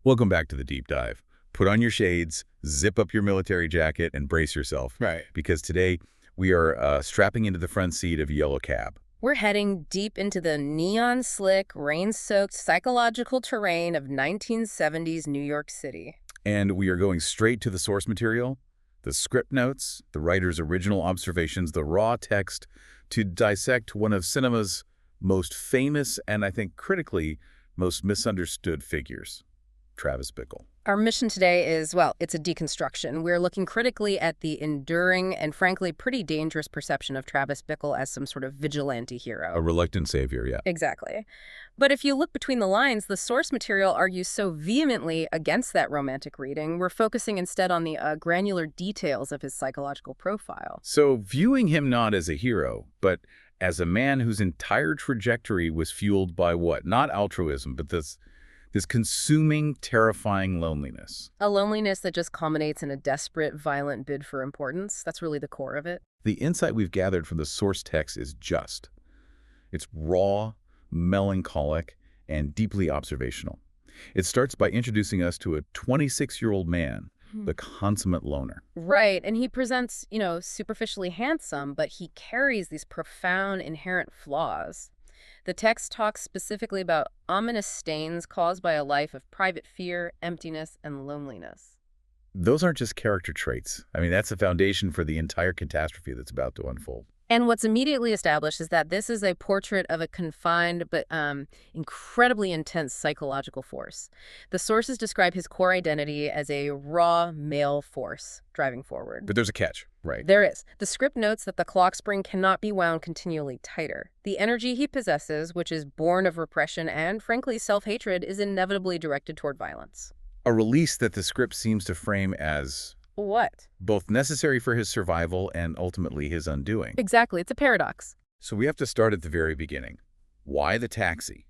Welcome back to the deep dive. Put on your shades, zip up your military jacket, and brace yourself. Right. Because today we are strapping into the front seat of a yellow cab. We're heading deep into the neon-slick, rain-soaked psychological terrain of 1970s New York City. And we are going straight to the source material, the script notes, the writer's original observations, the raw text, to dissect one of cinema's most famous and, I think, critically, most misunderstood figures, Travis Bickle. Our mission today is, well, it's a deconstruction. We're looking critically at the enduring and, frankly, pretty dangerous perception of Travis Bickle as some sort of vigilante hero. A reluctant savior, yeah. Exactly. But if you look between the lines, the source material argues so vehemently against that romantic reading, we're focusing instead on the granular details of his psychological profile. So viewing him not as a hero, but as a man whose entire trajectory was fueled by what? Not altruism, but this consuming, terrifying loneliness. A loneliness that just culminates in a desperate, violent bid for importance. That's really the core of it. The insight we've gathered from the source text is just. It's raw, melancholic, and deeply observational. It starts by introducing us to a 26-year-old man, the consummate loner. Right, and he presents, superficially handsome, but he carries these profound inherent flaws. The text talks specifically about ominous stains caused by a life of private fear, emptiness, and loneliness. Those aren't just character traits. I mean, that's the foundation for the entire catastrophe that's about to unfold. And what's immediately established is that this is a portrait of a confined but incredibly intense psychological force. The sources describe his core identity as a raw male force driving forward. But there's a catch, right? There is. The script notes that the clock spring cannot be wound continually tighter. The energy he possesses, which is born of repression and, frankly, self-hatred, is inevitably directed toward violence. A release that the script seems to frame as What? both necessary for his survival and ultimately his undoing. Exactly. It's a paradox. So we have to start at the very beginning. Why the taxi?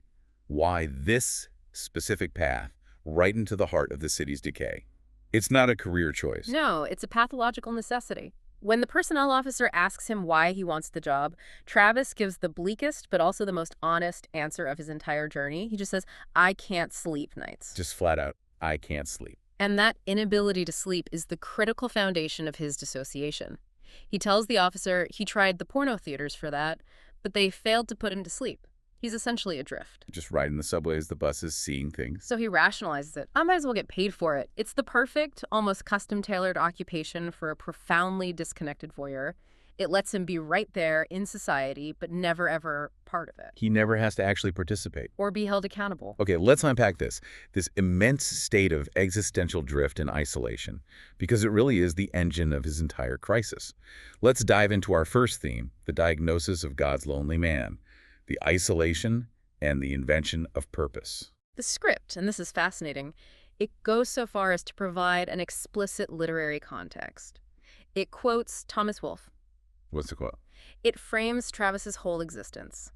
Why this specific path right into the heart of the city's decay? It's not a career choice. No, it's a pathological necessity. When the personnel officer asks him why he wants the job, Travis gives the bleakest but also the most honest answer of his entire journey. He just says, I can't sleep nights. Just flat out, I can't sleep. And that inability to sleep is the critical foundation of his dissociation. He tells the officer he tried the porno theaters for that, but they failed to put him to sleep. He's essentially adrift. Just riding the subways, the buses, seeing things. So he rationalizes it. I might as well get paid for it. It's the perfect, almost custom-tailored occupation for a profoundly disconnected voyeur. It lets him be right there in society, but never, ever part of it. He never has to actually participate. Or be held accountable. Okay, let's unpack this immense state of existential drift and isolation, because it really is the engine of his entire crisis. Let's dive into our first theme, the diagnosis of God's lonely man, the isolation and the invention of purpose. The script, and this is fascinating, it goes so far as to provide an explicit literary context. It quotes Thomas Wolfe. What's the quote? It frames Travis's whole existence.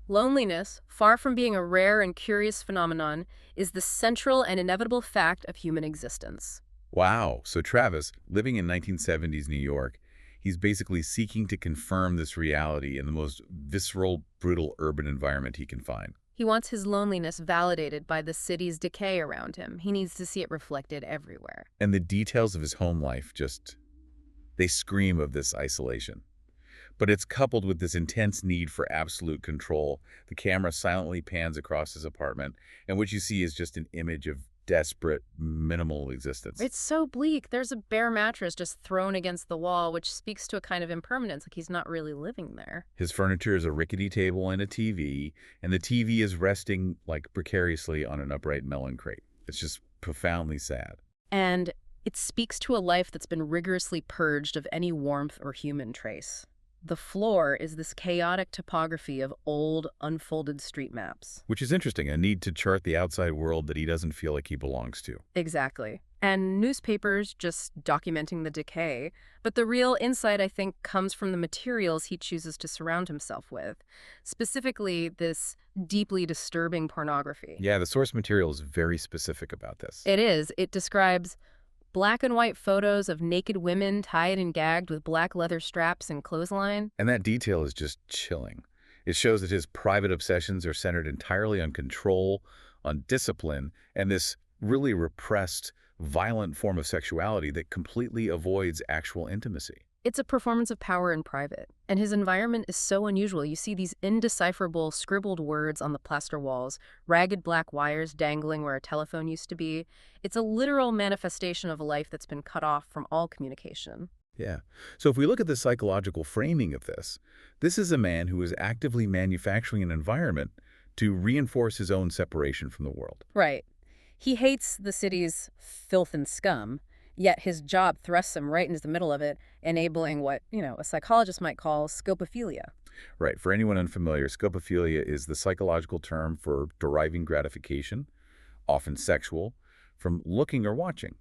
Loneliness, far from being a rare and curious phenomenon, is the central and inevitable fact of human existence. Wow. So Travis, living in 1970s New York, he's basically seeking to confirm this reality in the most visceral, brutal urban environment he can find. He wants his loneliness validated by the city's decay around him. He needs to see it reflected everywhere. And the details of his home life they scream of this isolation. But it's coupled with this intense need for absolute control. The camera silently pans across his apartment, and what you see is just an image of desperate, minimal existence. It's so bleak. There's a bare mattress just thrown against the wall, which speaks to a kind of impermanence, like he's not really living there. His furniture is a rickety table and a TV, and the TV is resting like precariously on an upright melon crate. It's just profoundly sad. And it speaks to a life that's been rigorously purged of any warmth or human trace. The floor is this chaotic topography of old, unfolded street maps. Which is interesting, a need to chart the outside world that he doesn't feel like he belongs to. Exactly. And newspapers just documenting the decay. But the real insight, I think, comes from the materials he chooses to surround himself with. Specifically, this deeply disturbing pornography. Yeah, the source material is very specific about this. It is. It describes black and white photos of naked women tied and gagged with black leather straps and clothesline. And that detail is just chilling. It shows that his private obsessions are centered entirely on control, on discipline, and this really repressed, violent form of sexuality that completely avoids actual intimacy. It's a performance of power in private, and his environment is so unusual. You see these indecipherable scribbled words on the plaster walls, ragged black wires dangling where a telephone used to be. It's a literal manifestation of a life that's been cut off from all communication. Yeah. So if we look at the psychological framing of this is a man who is actively manufacturing an environment to reinforce his own separation from the world. Right. He hates the city's filth and scum, yet his job thrusts him right into the middle of it, enabling what, a psychologist might call scopophilia. Right. For anyone unfamiliar, scopophilia is the psychological term for deriving gratification, often sexual, from looking or watching.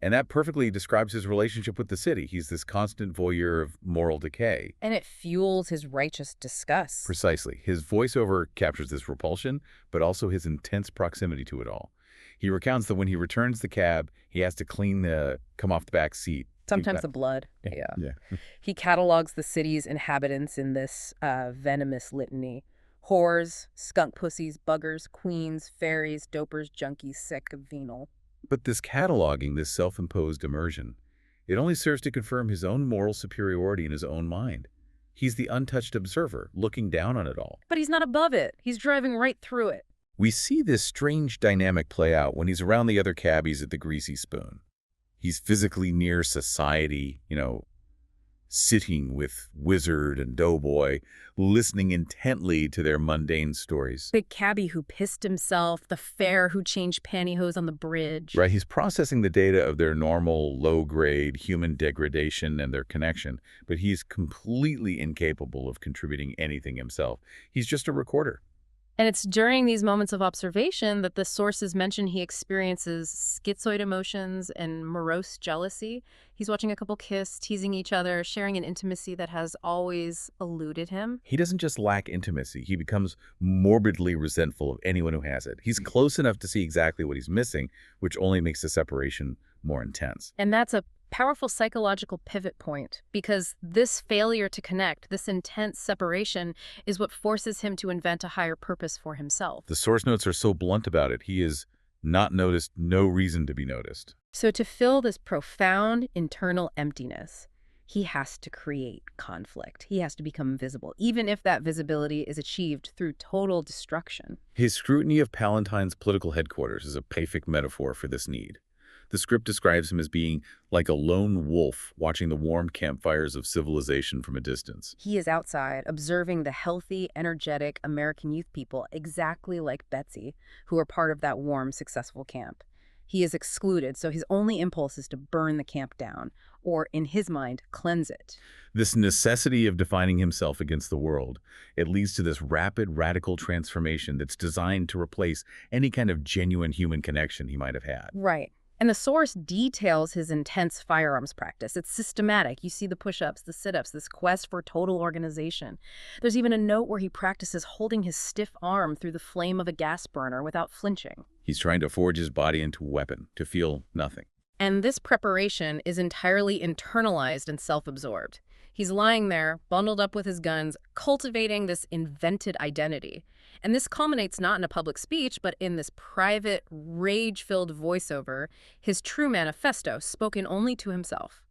And that perfectly describes his relationship with the city. He's this constant voyeur of moral decay. And it fuels his righteous disgust. Precisely. His voiceover captures this repulsion, but also his intense proximity to it all. He recounts that when he returns the cab, he has to come off the back seat. Sometimes the blood. Yeah. He catalogs the city's inhabitants in this venomous litany. Whores, skunk pussies, buggers, queens, fairies, dopers, junkies, sick of venal. But this cataloging, this self-imposed immersion, it only serves to confirm his own moral superiority in his own mind. He's the untouched observer, looking down on it all. But he's not above it. He's driving right through it. We see this strange dynamic play out when he's around the other cabbies at the Greasy Spoon. He's physically near society, sitting with Wizard and Doughboy, listening intently to their mundane stories. The cabbie who pissed himself, the fare who changed pantyhose on the bridge. Right, he's processing the data of their normal, low-grade human degradation and their connection, but he's completely incapable of contributing anything himself. He's just a recorder. And it's during these moments of observation that the sources mention he experiences schizoid emotions and morose jealousy. He's watching a couple kiss, teasing each other, sharing an intimacy that has always eluded him. He doesn't just lack intimacy. He becomes morbidly resentful of anyone who has it. He's close enough to see exactly what he's missing, which only makes the separation more intense. And that's a powerful psychological pivot point, because this failure to connect, this intense separation, is what forces him to invent a higher purpose for himself. The source notes are so blunt about it. He is not noticed, no reason to be noticed. So to fill this profound internal emptiness, he has to create conflict. He has to become visible, even if that visibility is achieved through total destruction. His scrutiny of Palatine's political headquarters is a perfect metaphor for this need. The script describes him as being like a lone wolf watching the warm campfires of civilization from a distance. He is outside, observing the healthy, energetic American youth people exactly like Betsy, who are part of that warm, successful camp. He is excluded, so his only impulse is to burn the camp down, or, in his mind, cleanse it. This necessity of defining himself against the world, it leads to this rapid, radical transformation that's designed to replace any kind of genuine human connection he might have had. Right. And the source details his intense firearms practice. It's systematic. You see the push-ups, the sit-ups, this quest for total organization. There's even a note where he practices holding his stiff arm through the flame of a gas burner without flinching. He's trying to forge his body into a weapon, to feel nothing. And this preparation is entirely internalized and self-absorbed. He's lying there, bundled up with his guns, cultivating this invented identity. And this culminates not in a public speech, but in this private, rage-filled voiceover, his true manifesto, spoken only to himself.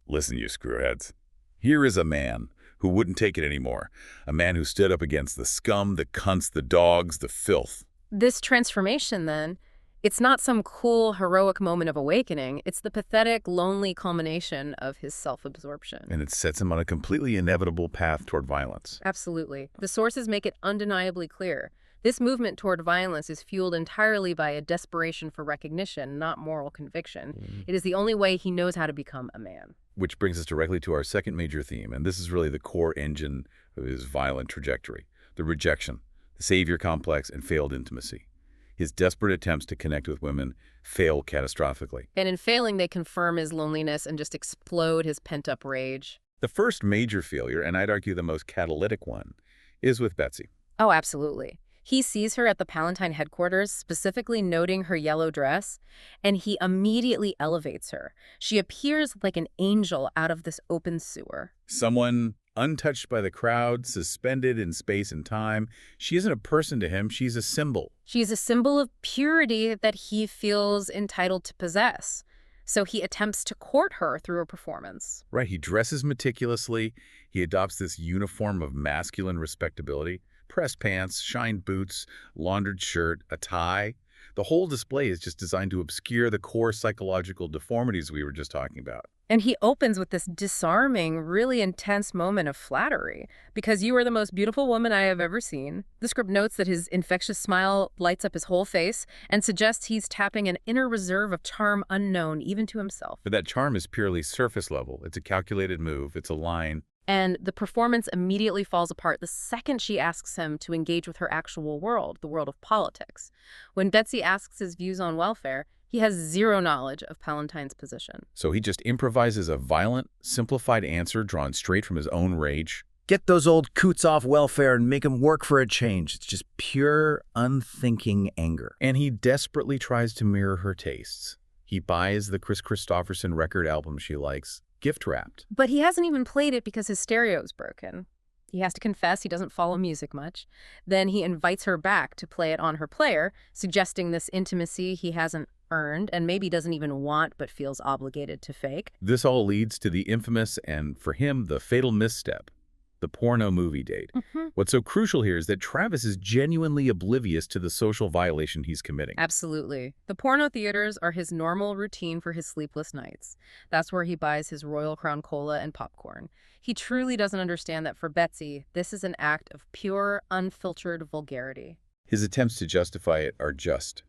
Listen, you screwheads. Here is a man who wouldn't take it anymore. A man who stood up against the scum, the cunts, the dogs, the filth. This transformation, then, it's not some cool, heroic moment of awakening. It's the pathetic, lonely culmination of his self-absorption. And it sets him on a completely inevitable path toward violence. Absolutely. The sources make it undeniably clear. This movement toward violence is fueled entirely by a desperation for recognition, not moral conviction. It is the only way he knows how to become a man. Which brings us directly to our second major theme, and this is really the core engine of his violent trajectory: the rejection, the savior complex, and failed intimacy. His desperate attempts to connect with women fail catastrophically. And in failing, they confirm his loneliness and just explode his pent-up rage. The first major failure, and I'd argue the most catalytic one, is with Betsy. Oh, absolutely. He sees her at the Palatine headquarters, specifically noting her yellow dress, and he immediately elevates her. She appears like an angel out of this open sewer. Someone Untouched by the crowd, suspended in space and time, she isn't a person to him, she's a symbol. She's a symbol of purity that he feels entitled to possess. So he attempts to court her through a performance. Right, he dresses meticulously, he adopts this uniform of masculine respectability. Pressed pants, shined boots, laundered shirt, a tie. The whole display is just designed to obscure the core psychological deformities we were just talking about. And he opens with this disarming, really intense moment of flattery. Because you are the most beautiful woman I have ever seen. The script notes that his infectious smile lights up his whole face and suggests he's tapping an inner reserve of charm unknown even to himself. But that charm is purely surface level. It's a calculated move. It's a line. And the performance immediately falls apart the second she asks him to engage with her actual world, the world of politics. When Betsy asks his views on welfare, he has zero knowledge of Palentine's position. So he just improvises a violent, simplified answer drawn straight from his own rage. Get those old coots off welfare and make them work for a change. It's just pure, unthinking anger. And he desperately tries to mirror her tastes. He buys the Chris Christopherson record album she likes, gift-wrapped. But he hasn't even played it because his stereo's broken. He has to confess he doesn't follow music much. Then he invites her back to play it on her player, suggesting this intimacy he hasn't earned and maybe doesn't even want but feels obligated to fake. This all leads to the infamous and, for him, the fatal misstep, the porno movie date. What's so crucial here is that Travis is genuinely oblivious to the social violation he's committing. Absolutely. The porno theaters are his normal routine for his sleepless nights. That's where he buys his Royal Crown Cola and popcorn. He truly doesn't understand that for Betsy, this is an act of pure, unfiltered vulgarity. His attempts to justify it are just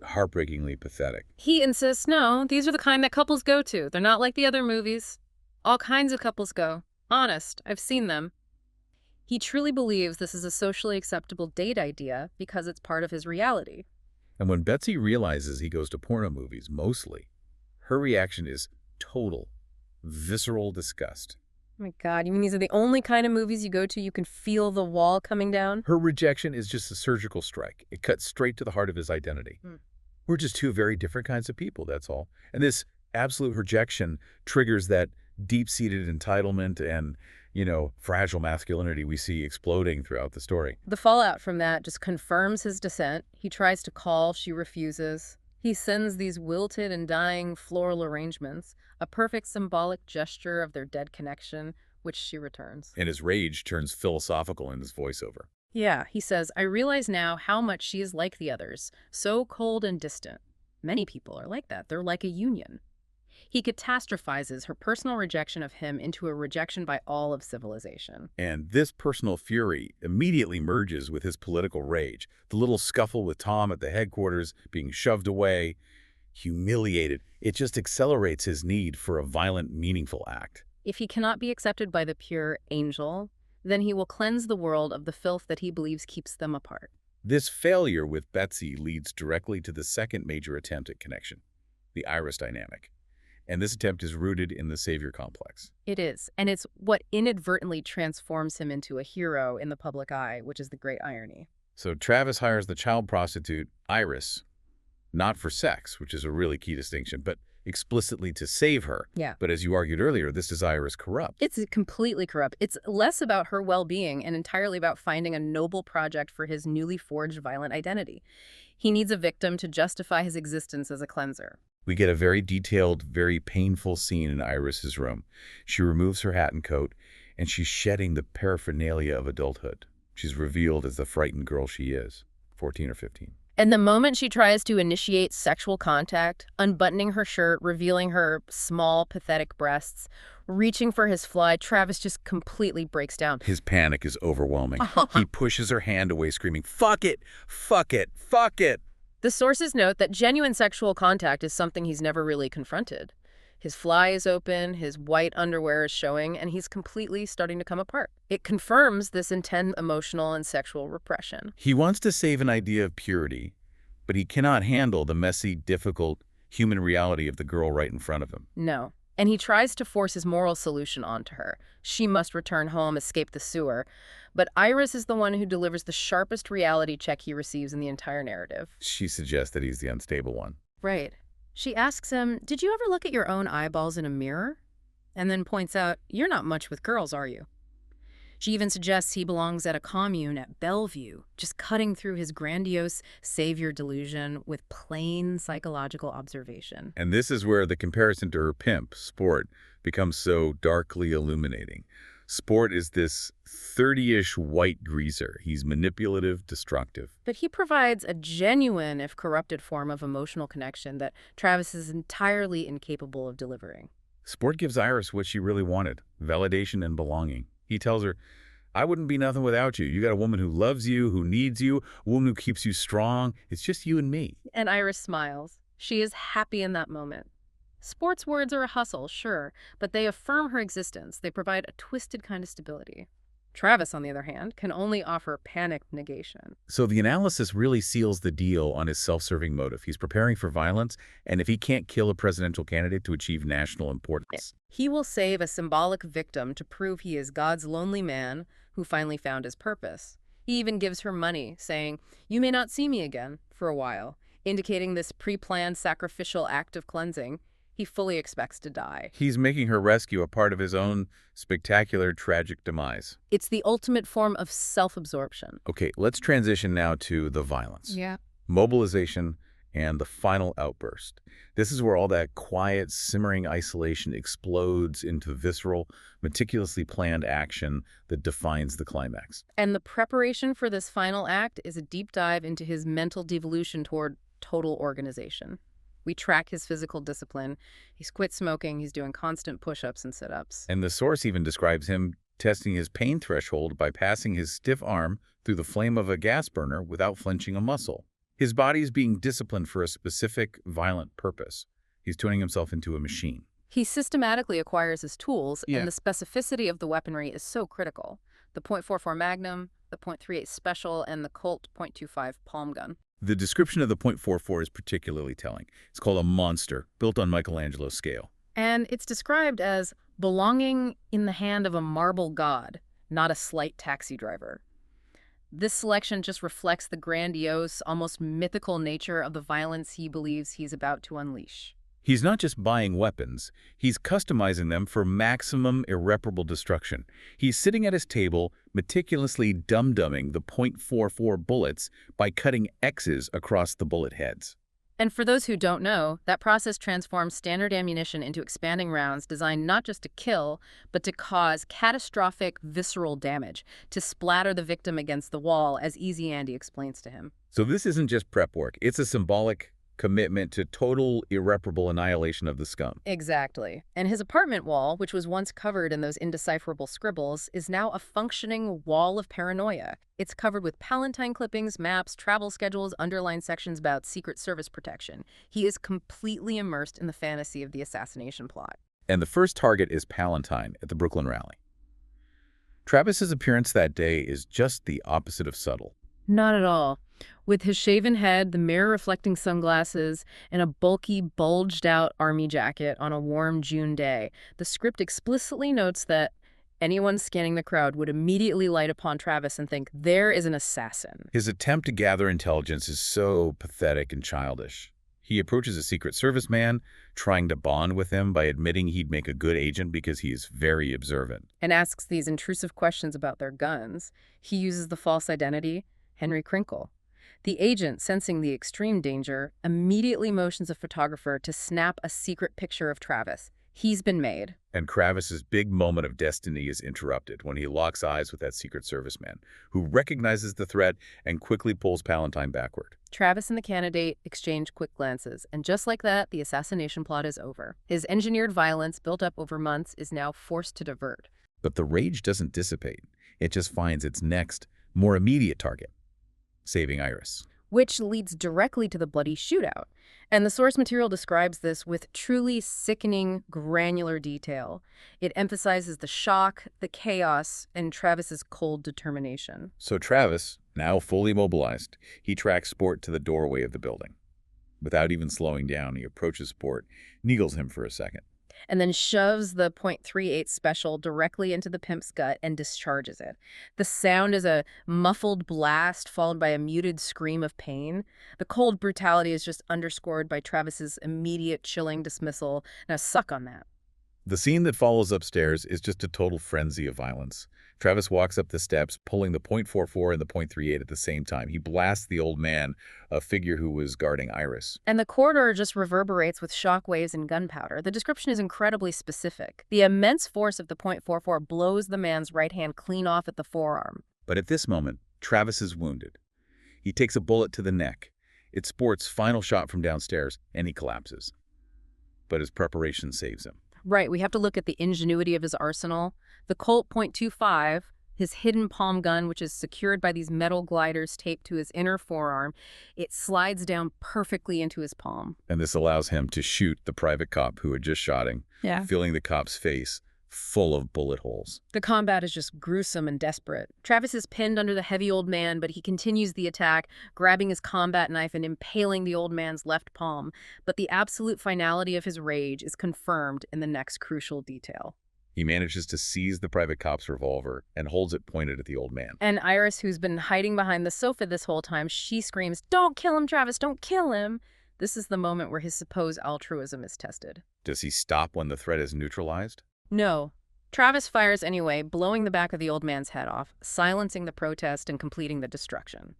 heartbreakingly pathetic. He insists, no, these are the kind that couples go to. They're not like the other movies. All kinds of couples go. Honest, I've seen them. He truly believes this is a socially acceptable date idea because it's part of his reality. And when Betsy realizes he goes to porno movies, mostly, her reaction is total, visceral disgust. Oh my God, you mean these are the only kind of movies you go to you can feel the wall coming down? Her rejection is just a surgical strike. It cuts straight to the heart of his identity. We're just two very different kinds of people, that's all. And this absolute rejection triggers that deep-seated entitlement and, fragile masculinity we see exploding throughout the story. The fallout from that just confirms his dissent. He tries to call, she refuses. He sends these wilted and dying floral arrangements, a perfect symbolic gesture of their dead connection, which she returns. And his rage turns philosophical in his voiceover. Yeah, he says, I realize now how much she is like the others, so cold and distant. Many people are like that. They're like a union. He catastrophizes her personal rejection of him into a rejection by all of civilization. And this personal fury immediately merges with his political rage. The little scuffle with Tom at the headquarters, being shoved away, humiliated. It just accelerates his need for a violent, meaningful act. If he cannot be accepted by the pure angel, then he will cleanse the world of the filth that he believes keeps them apart. This failure with Betsy leads directly to the second major attempt at connection, the Iris dynamic. And this attempt is rooted in the savior complex. It is, and it's what inadvertently transforms him into a hero in the public eye, which is the great irony. So Travis hires the child prostitute, Iris, not for sex, which is a really key distinction, but explicitly to save her. Yeah. But as you argued earlier, this desire is corrupt. It's completely corrupt. It's less about her well-being and entirely about finding a noble project for his newly forged violent identity. He needs a victim to justify his existence as a cleanser. We get a very detailed, very painful scene in Iris's room. She removes her hat and coat, and she's shedding the paraphernalia of adulthood. She's revealed as the frightened girl she is, 14 or 15. And the moment she tries to initiate sexual contact, unbuttoning her shirt, revealing her small, pathetic breasts, reaching for his fly, Travis just completely breaks down. His panic is overwhelming. He pushes her hand away, screaming, "Fuck it! Fuck it! Fuck it!" The sources note that genuine sexual contact is something he's never really confronted. His fly is open, his white underwear is showing, and he's completely starting to come apart. It confirms this intense emotional and sexual repression. He wants to save an idea of purity, but he cannot handle the messy, difficult human reality of the girl right in front of him. No. And he tries to force his moral solution onto her. She must return home, escape the sewer. But Iris is the one who delivers the sharpest reality check he receives in the entire narrative. She suggests that he's the unstable one. Right. She asks him, did you ever look at your own eyeballs in a mirror? and then points out, "You're not much with girls, are you?" She even suggests he belongs at a commune at Bellevue, just cutting through his grandiose savior delusion with plain psychological observation. And this is where the comparison to her pimp, Sport, becomes so darkly illuminating. Sport is this 30-ish white greaser. He's manipulative, destructive. But he provides a genuine, if corrupted, form of emotional connection that Travis is entirely incapable of delivering. Sport gives Iris what she really wanted, validation and belonging. He tells her, I wouldn't be nothing without you. You got a woman who loves you, who needs you, a woman who keeps you strong. It's just you and me. And Iris smiles. She is happy in that moment. Sport's words are a hustle, sure, but they affirm her existence. They provide a twisted kind of stability. Travis, on the other hand, can only offer panicked negation. So the analysis really seals the deal on his self-serving motive. He's preparing for violence, and if he can't kill a presidential candidate to achieve national importance. He will save a symbolic victim to prove he is God's lonely man who finally found his purpose. He even gives her money, saying, "You may not see me again for a while," indicating this pre-planned sacrificial act of cleansing. He fully expects to die. He's making her rescue a part of his own spectacular, tragic demise. It's the ultimate form of self-absorption. Okay, let's transition now to the violence. Yeah. Mobilization and the final outburst. This is where all that quiet, simmering isolation explodes into visceral, meticulously planned action that defines the climax. And the preparation for this final act is a deep dive into his mental devolution toward total organization. We track his physical discipline. He's quit smoking. He's doing constant push-ups and sit-ups. And the source even describes him testing his pain threshold by passing his stiff arm through the flame of a gas burner without flinching a muscle. His body is being disciplined for a specific, violent purpose. He's tuning himself into a machine. He systematically acquires his tools, Yeah. and the specificity of the weaponry is so critical. The .44 Magnum, the .38 Special, and the Colt .25 palm gun. The description of the .44 is particularly telling. It's called a monster, built on Michelangelo's scale. And it's described as belonging in the hand of a marble god, not a slight taxi driver. This selection just reflects the grandiose, almost mythical nature of the violence he believes he's about to unleash. He's not just buying weapons, he's customizing them for maximum irreparable destruction. He's sitting at his table, meticulously dum-dumming the .44 bullets by cutting X's across the bullet heads. And for those who don't know, that process transforms standard ammunition into expanding rounds designed not just to kill, but to cause catastrophic visceral damage, to splatter the victim against the wall, as Easy Andy explains to him. So this isn't just prep work, it's a symbolic commitment to total irreparable annihilation of the scum. Exactly. And his apartment wall, which was once covered in those indecipherable scribbles, is now a functioning wall of paranoia. It's covered with Palatine clippings, maps, travel schedules, underlined sections about Secret Service protection. He is completely immersed in the fantasy of the assassination plot. And the first target is Palatine at the Brooklyn rally. Travis's appearance that day is just the opposite of subtle. Not at all. With his shaven head, the mirror-reflecting sunglasses, and a bulky, bulged-out army jacket on a warm June day, the script explicitly notes that anyone scanning the crowd would immediately light upon Travis and think, there is an assassin. His attempt to gather intelligence is so pathetic and childish. He approaches a Secret Service man, trying to bond with him by admitting he'd make a good agent because he is very observant. And asks these intrusive questions about their guns. He uses the false identity, Henry Crinkle. The agent, sensing the extreme danger, immediately motions a photographer to snap a secret picture of Travis. He's been made. And Travis's big moment of destiny is interrupted when he locks eyes with that Secret Service man, who recognizes the threat and quickly pulls Palatine backward. Travis and the candidate exchange quick glances, and just like that, the assassination plot is over. His engineered violence, built up over months, is now forced to divert. But the rage doesn't dissipate. It just finds its next, more immediate target, saving Iris. Which leads directly to the bloody shootout. And the source material describes this with truly sickening, granular detail. It emphasizes the shock, the chaos, and Travis's cold determination. So Travis, now fully mobilized, he tracks Sport to the doorway of the building. Without even slowing down, he approaches Sport, needles him for a second. And then shoves the .38 Special directly into the pimp's gut and discharges it. The sound is a muffled blast followed by a muted scream of pain. The cold brutality is just underscored by Travis's immediate chilling dismissal. Now suck on that. The scene that follows upstairs is just a total frenzy of violence. Travis walks up the steps, pulling the .44 and the .38 at the same time. He blasts the old man, a figure who was guarding Iris. And the corridor just reverberates with shockwaves and gunpowder. The description is incredibly specific. The immense force of the .44 blows the man's right hand clean off at the forearm. But at this moment, Travis is wounded. He takes a bullet to the neck. It sports final shot from downstairs, and he collapses. But his preparation saves him. Right, we have to look at the ingenuity of his arsenal. The Colt .25, his hidden palm gun, which is secured by these metal gliders taped to his inner forearm, it slides down perfectly into his palm. And this allows him to shoot the private cop who had just shot him, filling the cop's face full of bullet holes. The combat is just gruesome and desperate. Travis is pinned under the heavy old man, but he continues the attack, grabbing his combat knife and impaling the old man's left palm. But the absolute finality of his rage is confirmed in the next crucial detail. He manages to seize the private cop's revolver and holds it pointed at the old man. And Iris, who's been hiding behind the sofa this whole time, she screams, "Don't kill him, Travis, don't kill him!" This is the moment where his supposed altruism is tested. Does he stop when the threat is neutralized? No. Travis fires anyway, blowing the back of the old man's head off, silencing the protest and completing the destruction.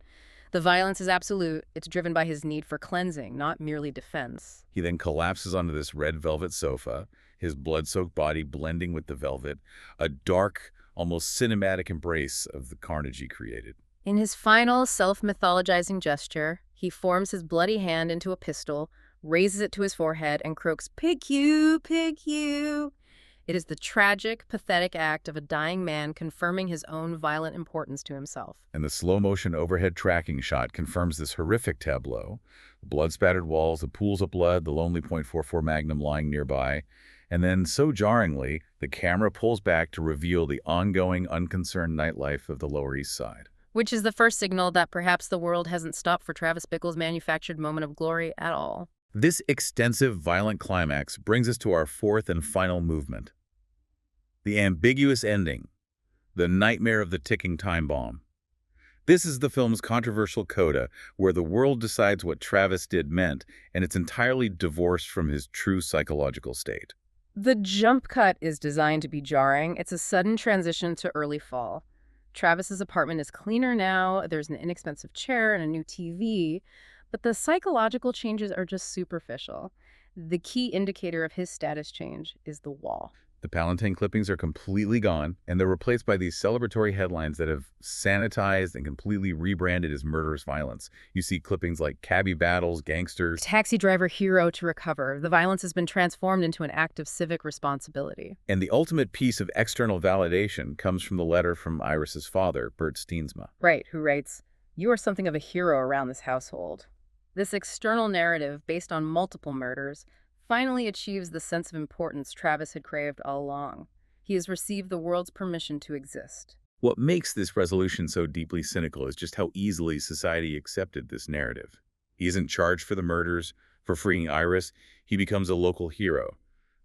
The violence is absolute. It's driven by his need for cleansing, not merely defense. He then collapses onto this red velvet sofa, his blood-soaked body blending with the velvet, a dark, almost cinematic embrace of the carnage he created. In his final self-mythologizing gesture, he forms his bloody hand into a pistol, raises it to his forehead, and croaks, "Pick you, pick you." It is the tragic, pathetic act of a dying man confirming his own violent importance to himself. And the slow-motion overhead tracking shot confirms this horrific tableau. The blood-spattered walls, the pools of blood, the lonely .44 Magnum lying nearby. And then, so jarringly, the camera pulls back to reveal the ongoing, unconcerned nightlife of the Lower East Side. Which is the first signal that perhaps the world hasn't stopped for Travis Bickle's manufactured moment of glory at all. This extensive, violent climax brings us to our fourth and final movement. The ambiguous ending, the nightmare of the ticking time bomb. This is the film's controversial coda, where the world decides what Travis did meant, and it's entirely divorced from his true psychological state. The jump cut is designed to be jarring. It's a sudden transition to early fall. Travis's apartment is cleaner now, there's an inexpensive chair and a new TV, but the psychological changes are just superficial. The key indicator of his status change is the wall. The Palantir clippings are completely gone, and they're replaced by these celebratory headlines that have sanitized and completely rebranded as murderous violence. You see clippings like cabbie battles, gangsters. Taxi driver hero to recover. The violence has been transformed into an act of civic responsibility. And the ultimate piece of external validation comes from the letter from Iris's father, Bert Steensma. Right, who writes, "You are something of a hero around this household." This external narrative, based on multiple murders, finally achieves the sense of importance Travis had craved all along. He has received the world's permission to exist. What makes this resolution so deeply cynical is just how easily society accepted this narrative. He isn't charged for the murders, for freeing Iris. He becomes a local hero.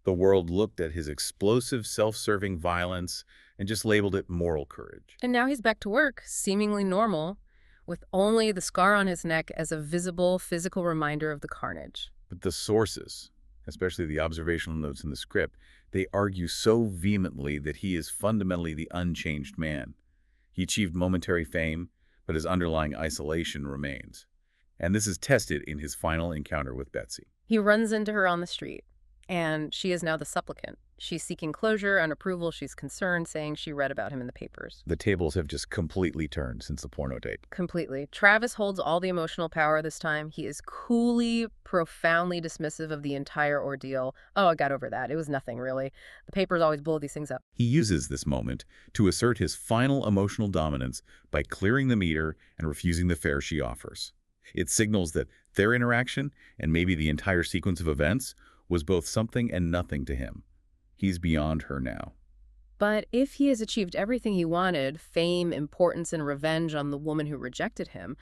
The world looked at his explosive, self-serving violence and just labeled it moral courage. And now he's back to work, seemingly normal, with only the scar on his neck as a visible physical reminder of the carnage. But the sources, especially the observational notes in the script, they argue so vehemently that he is fundamentally the unchanged man. He achieved momentary fame, but his underlying isolation remains. And this is tested in his final encounter with Betsy. He runs into her on the street, and she is now the supplicant. She's seeking closure and approval. She's concerned, saying she read about him in the papers. The tables have just completely turned since the porno tape. Completely. Travis holds all the emotional power this time. He is coolly, profoundly dismissive of the entire ordeal. "Oh, I got over that. It was nothing, really. The papers always blow these things up." He uses this moment to assert his final emotional dominance by clearing the meter and refusing the fare she offers. It signals that their interaction, and maybe the entire sequence of events, was both something and nothing to him. He's beyond her now. But if he has achieved everything he wanted, fame, importance, and revenge on the woman who rejected him,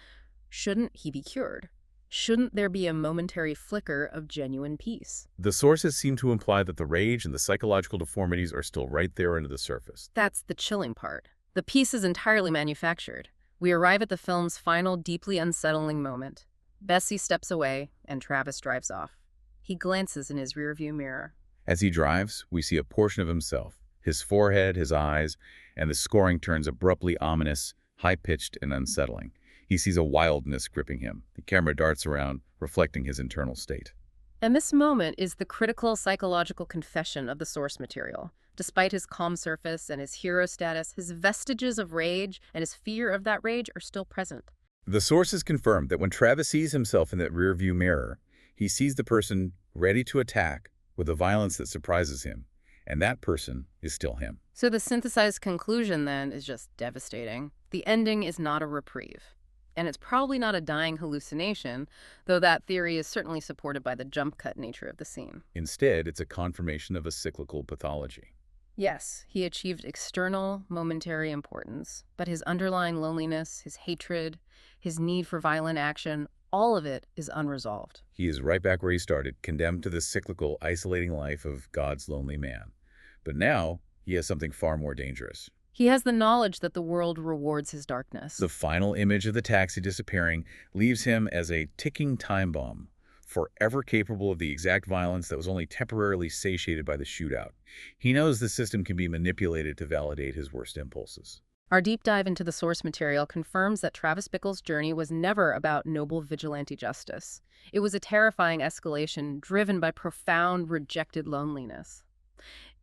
shouldn't he be cured? Shouldn't there be a momentary flicker of genuine peace? The sources seem to imply that the rage and the psychological deformities are still right there under the surface. That's the chilling part. The peace is entirely manufactured. We arrive at the film's final, deeply unsettling moment. Betsy steps away, and Travis drives off. He glances in his rearview mirror. As he drives, we see a portion of himself, his forehead, his eyes, and the scoring turns abruptly ominous, high-pitched, and unsettling. He sees a wildness gripping him. The camera darts around, reflecting his internal state. And this moment is the critical psychological confession of the source material. Despite his calm surface and his hero status, his vestiges of rage and his fear of that rage are still present. The sources confirm that when Travis sees himself in that rearview mirror, he sees the person ready to attack with a violence that surprises him, and that person is still him. So the synthesized conclusion, then, is just devastating. The ending is not a reprieve. And it's probably not a dying hallucination, though that theory is certainly supported by the jump-cut nature of the scene. Instead, it's a confirmation of a cyclical pathology. Yes, he achieved external, momentary importance, but his underlying loneliness, his hatred, his need for violent action, all of it is unresolved. He is right back where he started, condemned to the cyclical, isolating life of God's lonely man. But now, he has something far more dangerous. He has the knowledge that the world rewards his darkness. The final image of the taxi disappearing leaves him as a ticking time bomb, forever capable of the exact violence that was only temporarily satiated by the shootout. He knows the system can be manipulated to validate his worst impulses. Our deep dive into the source material confirms that Travis Bickle's journey was never about noble vigilante justice. It was a terrifying escalation driven by profound, rejected loneliness.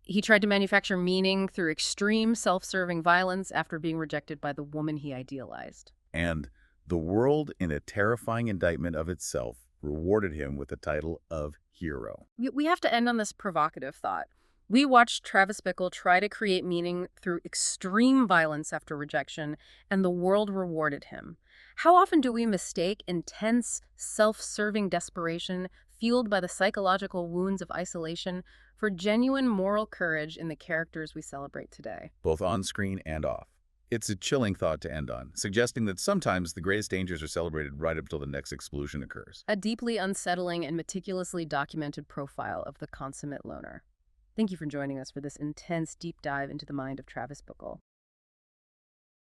He tried to manufacture meaning through extreme self-serving violence after being rejected by the woman he idealized. And the world, in a terrifying indictment of itself, rewarded him with the title of hero. We have to end on this provocative thought. We watched Travis Bickle try to create meaning through extreme violence after rejection, and the world rewarded him. How often do we mistake intense, self-serving desperation fueled by the psychological wounds of isolation for genuine moral courage in the characters we celebrate today? Both on screen and off. It's a chilling thought to end on, suggesting that sometimes the greatest dangers are celebrated right up till the next explosion occurs. A deeply unsettling and meticulously documented profile of the consummate loner. Thank you for joining us for this intense deep dive into the mind of Travis Bickle.